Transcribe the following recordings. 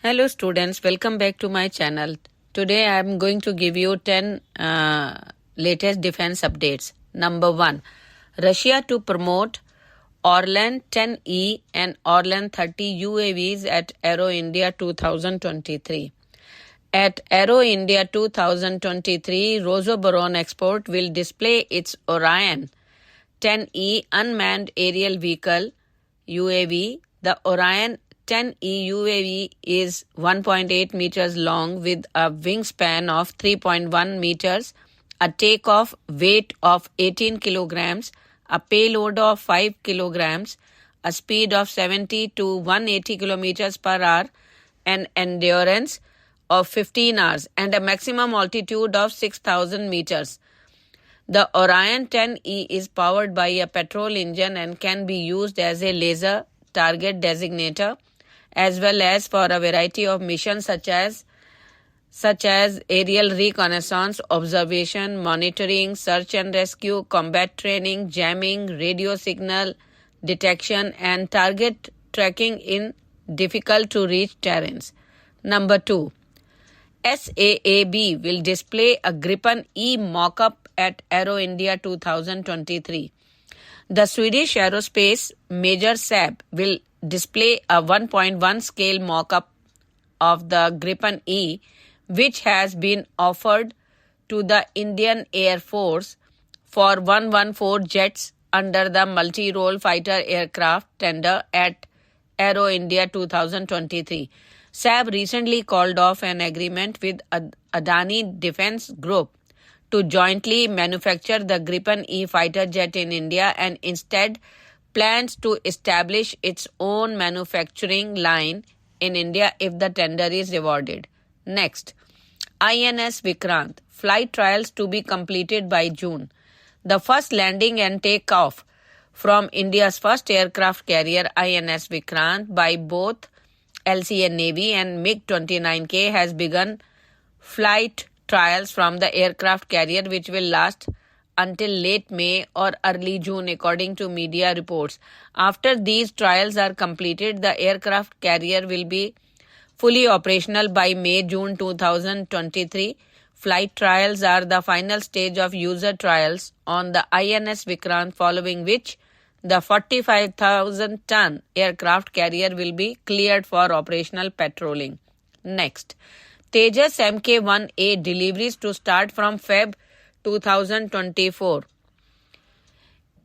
Hello students, welcome back to my channel. Today I am going to give you 10 latest defense updates. Number 1. Russia to promote Orlan 10E and Orlan 30 UAVs at Aero India 2023. At Aero India 2023, Rosoboron Export will display its Orion 10E unmanned aerial vehicle UAV. The Orion 10E UAV is 1.8 meters long with a wingspan of 3.1 meters, a takeoff weight of 18 kilograms, a payload of 5 kilograms, a speed of 70 to 180 kilometers per hour, an endurance of 15 hours, and a maximum altitude of 6,000 meters. The Orion 10E is powered by a petrol engine and can be used as a laser target designator, as well as for a variety of missions such as aerial reconnaissance, observation, monitoring, search and rescue, combat training, jamming, radio signal detection, and target tracking in difficult-to-reach terrains. Number 2. SAAB will display a Gripen E mock-up at Aero India 2023. The Swedish aerospace major SAAB will display a 1.1 scale mock-up of the Gripen E, which has been offered to the Indian Air Force for 114 jets under the multi-role fighter aircraft tender at Aero India 2023. SAAB recently called off an agreement with Adani Defence Group to jointly manufacture the Gripen E fighter jet in India and instead plans to establish its own manufacturing line in India if the tender is awarded. Next, INS VIKRANT. Flight trials to be completed by June. The first landing and takeoff from India's first aircraft carrier INS VIKRANT by both LCA Navy and MiG-29K has begun flight trials from the aircraft carrier, which will last until late May or early June, according to media reports. After these trials are completed, the aircraft carrier will be fully operational by May-June 2023. Flight trials are the final stage of user trials on the INS VIKRANT, following which the 45,000-ton aircraft carrier will be cleared for operational patrolling. Next, Tejas Mk 1A deliveries to start from Feb 2024.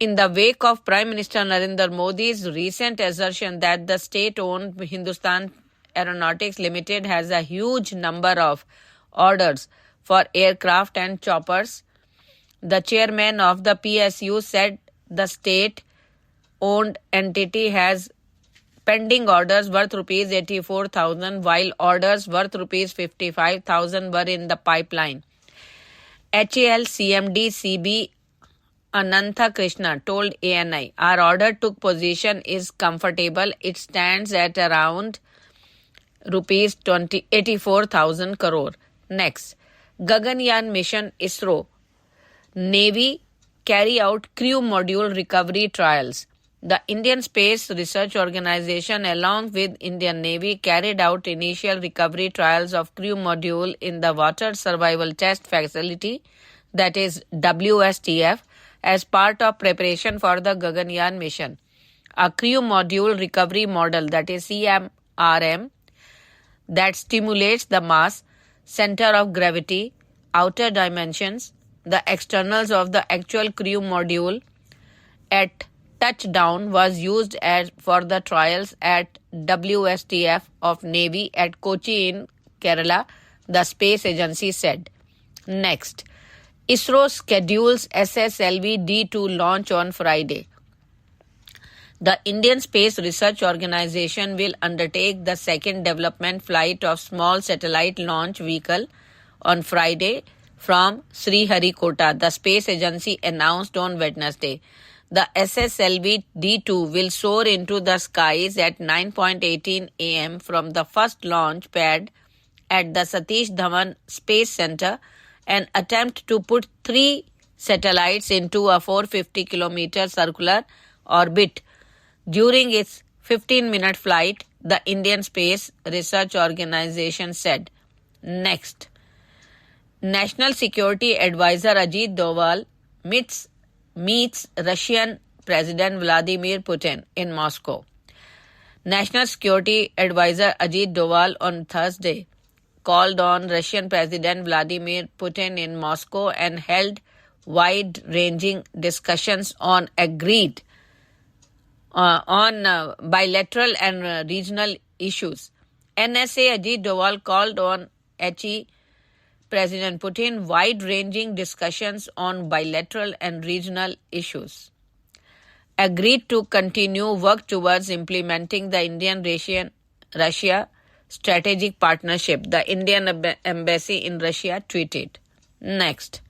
In the wake of Prime Minister Narendra Modi's recent assertion that the state-owned Hindustan Aeronautics Limited has a huge number of orders for aircraft and choppers, the chairman of the PSU said the state-owned entity has pending orders worth rupees 84,000 while orders worth rupees 55,000 were in the pipeline. HAL CMD CB Anantha Krishna told ANI, "Our order took position is comfortable. It stands at around rupees 84,000 crore. Next, Gaganyaan mission ISRO. Navy carry out crew module recovery trials. The Indian Space Research Organization along with Indian Navy carried out initial recovery trials of crew module in the Water Survival Test Facility, that is WSTF, as part of preparation for the Gaganyaan mission. A crew module recovery model, that is CMRM, that stimulates the mass, center of gravity, outer dimensions, the externals of the actual crew module at touchdown was used for the trials at WSTF of Navy at Kochi in Kerala, the space agency said. Next, ISRO schedules SSLV D2 launch on Friday. The Indian Space Research Organization will undertake the second development flight of small satellite launch vehicle on Friday from Sriharikota, the space agency announced on Wednesday. The SSLV D2 will soar into the skies at 9:18 a.m. from the first launch pad at the Satish Dhawan Space Center and attempt to put 3 satellites into a 450-kilometer circular orbit during its 15-minute flight the Indian Space Research Organization said. Next, National Security Advisor Ajit Doval meets Russian President Vladimir Putin in Moscow. National Security Advisor Ajit Doval on Thursday called on Russian President Vladimir Putin in Moscow and held wide-ranging discussions on bilateral and regional issues. NSA Ajit Doval called on President Putin wide-ranging discussions on bilateral and regional issues. Agreed to continue work towards implementing the Indian-Russia strategic partnership, the Indian Embassy in Russia tweeted. Next,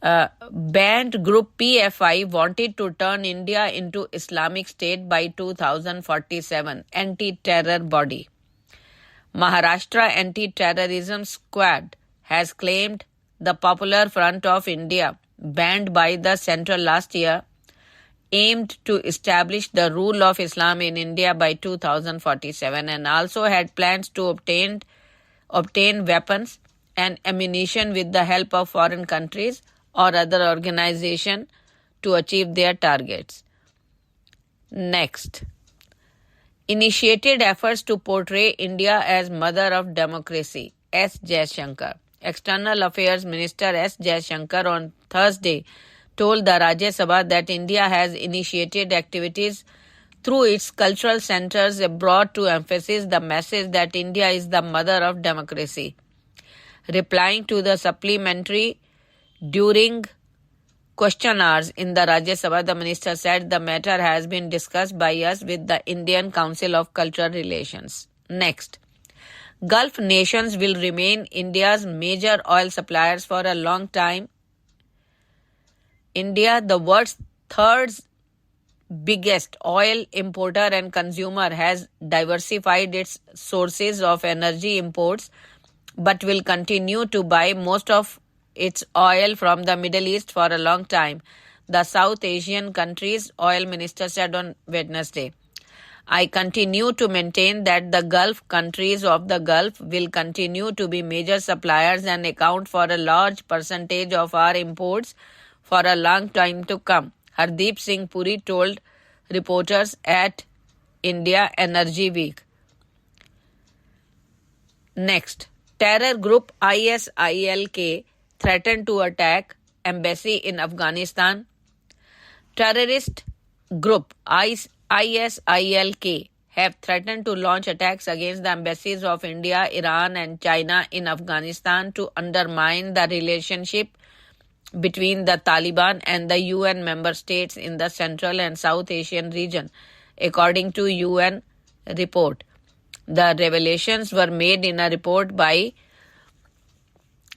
banned group PFI wanted to turn India into Islamic State by 2047, anti-terror body. Maharashtra Anti-Terrorism Squad has claimed the Popular Front of India, banned by the Central last year, aimed to establish the rule of Islam in India by 2047 and also had plans to obtain weapons and ammunition with the help of foreign countries or other organizations to achieve their targets. Next, initiated efforts to portray India as mother of democracy, S. Jaishankar. External Affairs Minister S. Jaishankar on Thursday told the Rajya Sabha that India has initiated activities through its cultural centers abroad to emphasize the message that India is the mother of democracy. Replying to the supplementary during question hours in the Rajya Sabha, the minister said the matter has been discussed by us with the Indian Council of Cultural Relations. Next, Gulf nations will remain India's major oil suppliers for a long time. India, the world's third biggest oil importer and consumer, has diversified its sources of energy imports but will continue to buy most of its oil from the Middle East for a long time, the South Asian country's oil minister said on Wednesday. I continue to maintain that the Gulf countries of the Gulf will continue to be major suppliers and account for a large percentage of our imports for a long time to come, Hardeep Singh Puri told reporters at India Energy Week. Next, Terror Group ISIL-K threatened to attack embassy in Afghanistan. Terrorist group ISIL-K have threatened to launch attacks against the embassies of India, Iran and China in Afghanistan to undermine the relationship between the Taliban and the UN member states in the Central and South Asian region, according to UN report. The revelations were made in a report by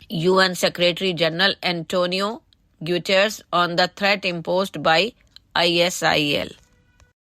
UN Secretary General Antonio Guterres on the threat imposed by ISIL.